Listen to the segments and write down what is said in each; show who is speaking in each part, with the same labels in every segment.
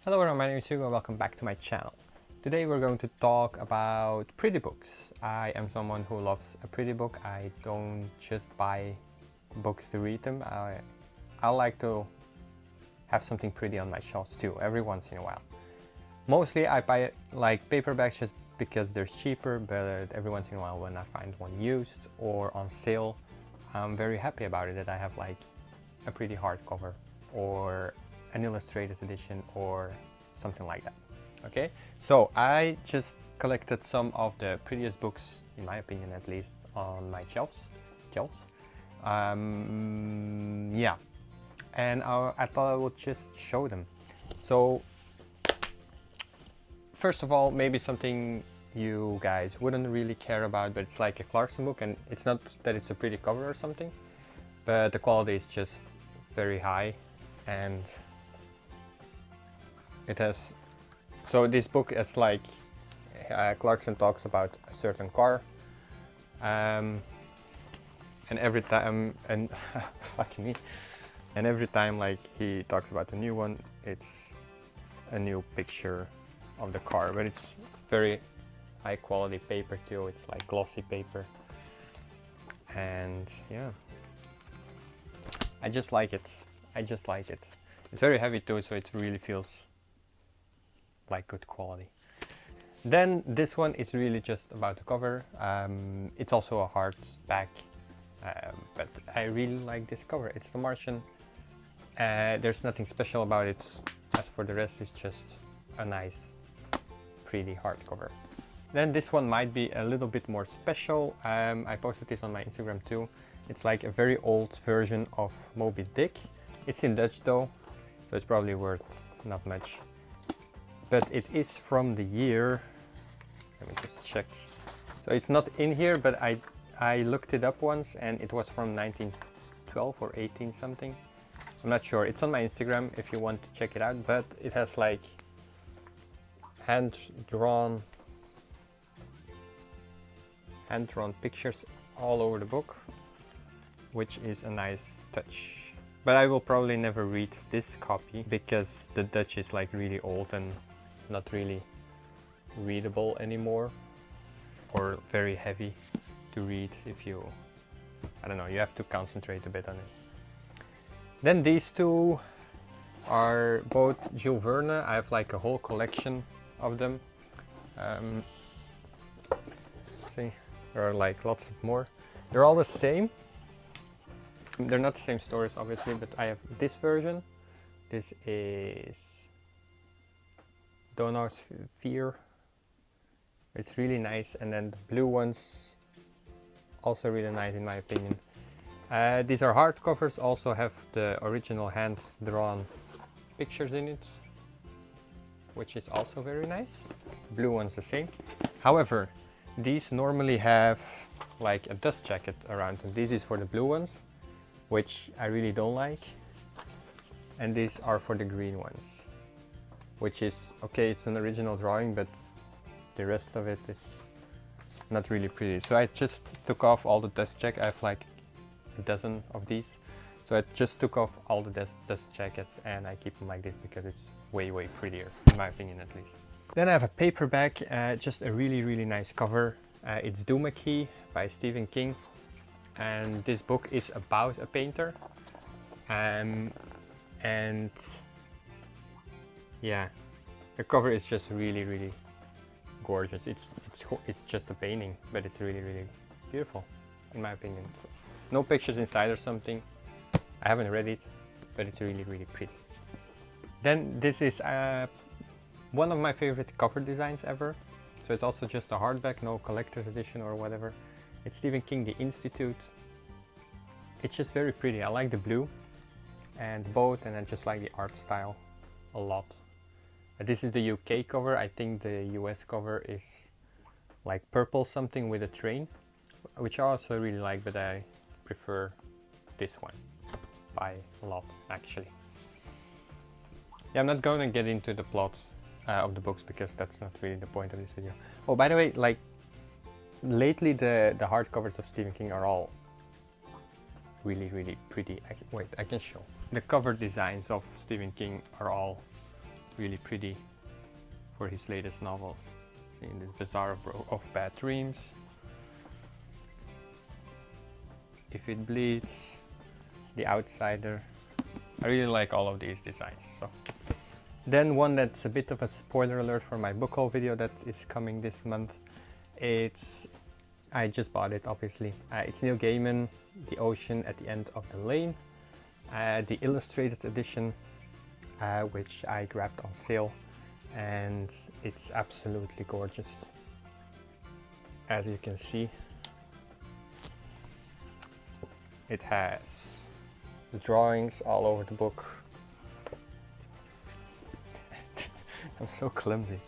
Speaker 1: Hello everyone, my name is Hugo and welcome back to my channel. Today we're going to talk about pretty books. I am someone who loves a pretty book. I don't just buy books to read them. I like to have something pretty on my shelves too, every once in a while. Mostly I buy like paperbacks just because they're cheaper, but every once in a while when I find one used or on sale, I'm very happy about it that I have like a pretty hardcover or an illustrated edition or something like that. Okay, so I just collected some of the prettiest books, in my opinion at least, on my shelves. Yeah, and I thought I would just show them. So first of all, maybe something you guys wouldn't really care about, but it's like a Clarkson book, and it's not that it's a pretty cover or something, but the quality is just very high. And it has, so this book is like, Clarkson talks about a certain car, and every time, and fucking me, and every time like he talks about a new one, it's a new picture of the car, but it's very high quality paper too. It's like glossy paper, and yeah, I just like it. It's very heavy too, so it really feels like good quality. Then this one is really just about the cover. It's also a hardback, but I really like this cover. It's the Martian. There's nothing special about it. As for the rest, it's just a nice, pretty hardcover. Then this one might be a little bit more special. I posted this on my Instagram too. It's like a very old version of Moby Dick. It's in Dutch though, so it's probably worth not much. But it is from the year, let me just check. So it's not in here, but I looked it up once and it was from 1912 or 18 something. I'm not sure. It's on my Instagram if you want to check it out, but it has like hand-drawn pictures all over the book, which is a nice touch. But I will probably never read this copy because the Dutch is like really old and not really readable anymore, or very heavy to read if you, I don't know, you have to concentrate a bit on it. Then these two are both Gioverna. I have like a whole collection of them. See, there are like lots of more. They're all the same. They're not the same stories obviously, but I have this version. This is Donau's Fear. It's really nice, and then the blue ones also really nice in my opinion. These are hardcovers, also have the original hand-drawn pictures in it, which is also very nice. Blue one's the same. However, these normally have like a dust jacket around them. This is for the blue ones, which I really don't like, and these are for the green ones, which is okay. It's an original drawing, but the rest of it is not really pretty. So I just took off all the dust jackets. I have like a dozen of these, so I just took off all the dust jackets and I keep them like this because it's way prettier, in my opinion at least. Then I have a paperback, just a really nice cover. It's Doohickey by Stephen King, and this book is about a painter, and yeah, the cover is just really gorgeous. It's just a painting, but it's really beautiful in my opinion. No pictures inside or something. I haven't read it, but it's really pretty. Then this is one of my favorite cover designs ever. So it's also just a hardback, no collector's edition or whatever. It's Stephen King, The Institute. It's just very pretty. I like the blue and both, and I just like the art style a lot. This is the UK cover. I think the US cover is like purple something with a train, which I also really like, but I prefer this one by a lot actually. Yeah, I'm not going to get into the plot of the books because that's not really the point of this video. Oh, by the way, like lately the hardcovers of Stephen King are all really pretty. Wait, I can show. The cover designs of Stephen King are all really pretty for his latest novels. See, in the Bazaar of Bad Dreams, If It Bleeds, The Outsider. I really like all of these designs. So then one that's a bit of a spoiler alert for my book haul video that is coming this month. I just bought it, obviously. It's Neil Gaiman, The Ocean at the End of the Lane, the illustrated edition, which I grabbed on sale, and it's absolutely gorgeous. As you can see, it has the drawings all over the book. I'm so clumsy.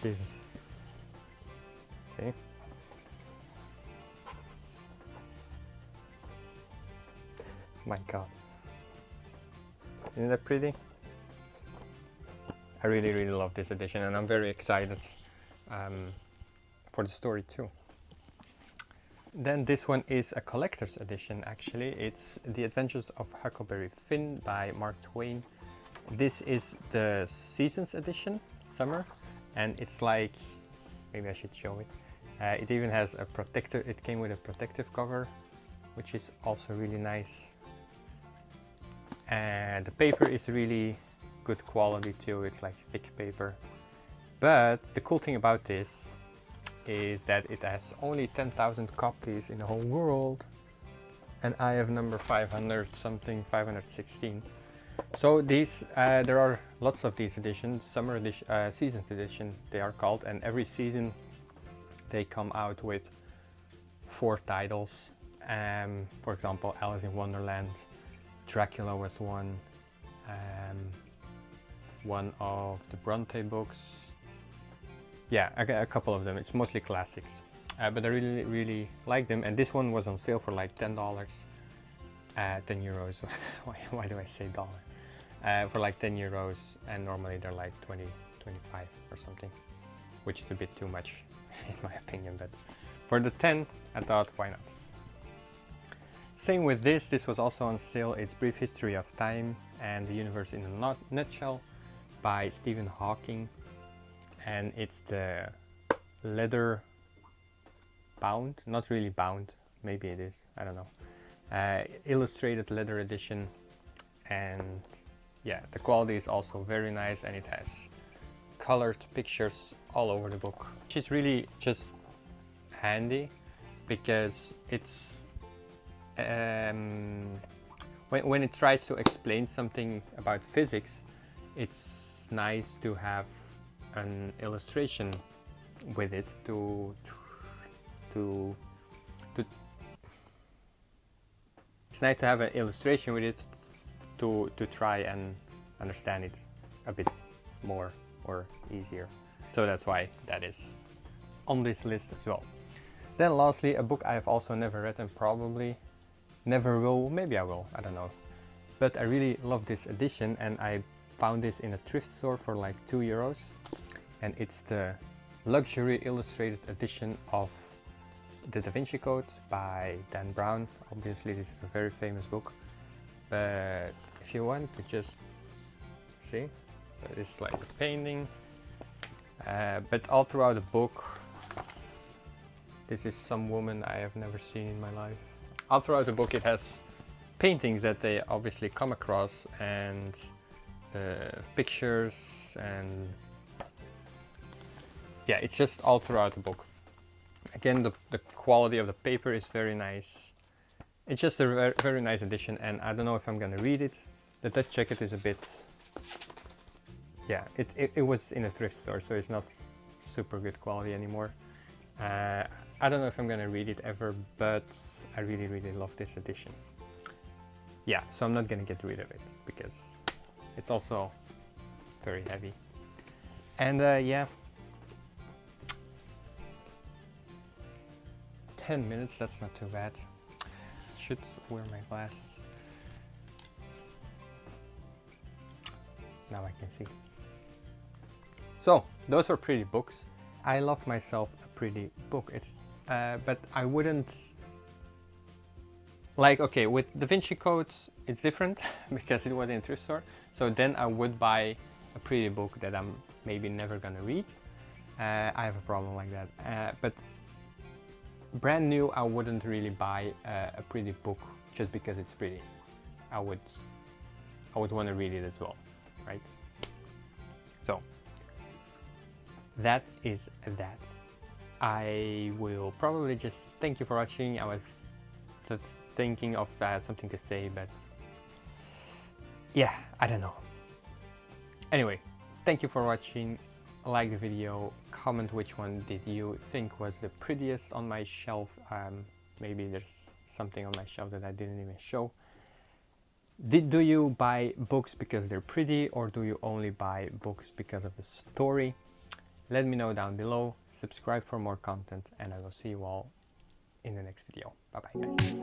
Speaker 1: Jesus. See? My God. Isn't that pretty? I really love this edition, and I'm very excited for the story too. Then this one is a collector's edition, actually. It's The Adventures of Huckleberry Finn by Mark Twain. This is the Seasons edition, summer, and it's like, maybe I should show it. It even has a protector, it came with a protective cover, which is also really nice. And the paper is really good quality too, it's like thick paper. But the cool thing about this is that it has only 10,000 copies in the whole world, and I have number 500 something, 516. So these, there are lots of these editions, summer edition, seasons edition they are called, and every season they come out with 4 titles. For example, Alice in Wonderland, Dracula was one of the Bronte books. Yeah, a couple of them. It's mostly classics, but I really like them. And this one was on sale for like $10, 10 euros. Why do I say dollar? For like 10 euros, and normally they're like 20, 25 or something, which is a bit too much in my opinion. But for the 10, I thought, why not? Same with this. This was also on sale. It's Brief History of Time and the Universe in a Nutshell by Stephen Hawking. And it's the leather bound, not really bound, maybe it is, I don't know, illustrated leather edition. And yeah, the quality is also very nice, and it has colored pictures all over the book, which is really just handy, because it's when it tries to explain something about physics, it's nice to have an illustration with it to it's nice to have an illustration with it to try and understand it a bit more or easier. So that's why that is on this list as well. Then lastly, a book I have also never read and probably never will. Maybe I will, I don't know. But I really love this edition, and I found this in a thrift store for like 2 euros. And it's the luxury illustrated edition of the Da Vinci Codes by Dan Brown. Obviously this is a very famous book, but if you want to just see, it's like a painting, but all throughout the book, this is some woman I have never seen in my life. All throughout the book it has paintings that they obviously come across, and pictures, and yeah, it's just all throughout the book. Again, the quality of the paper is very nice. It's just a very nice edition, and I don't know if I'm gonna read it. The Dutch jacket is a bit, yeah, it was in a thrift store, so it's not super good quality anymore. I don't know if I'm gonna read it ever, but I really love this edition. Yeah, so I'm not gonna get rid of it because it's also very heavy. And yeah, 10 minutes, that's not too bad. Should wear my glasses. Now I can see. So, those were pretty books. I love myself a pretty book. It's, but I wouldn't, like, okay, with Da Vinci Codes, it's different because it was in a thrift store. So then I would buy a pretty book that I'm maybe never gonna read. I have a problem like that. But brand new, I wouldn't really buy a pretty book just because it's pretty. I would want to read it as well, right? So that is that. I will probably just thank you for watching. I was thinking of something to say, but yeah, I don't know. Anyway, thank you for watching. Like the video, comment which one did you think was the prettiest on my shelf. Maybe there's something on my shelf that I didn't even show. Do you buy books because they're pretty, or do you only buy books because of the story? Let me know down below. Subscribe for more content, and I will see you all in the next video. Bye bye, guys.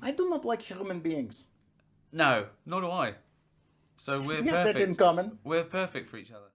Speaker 2: I do not like human beings.
Speaker 3: No, nor do I. So we're
Speaker 2: We have that
Speaker 3: perfect.
Speaker 2: in common.
Speaker 3: We're perfect for each other.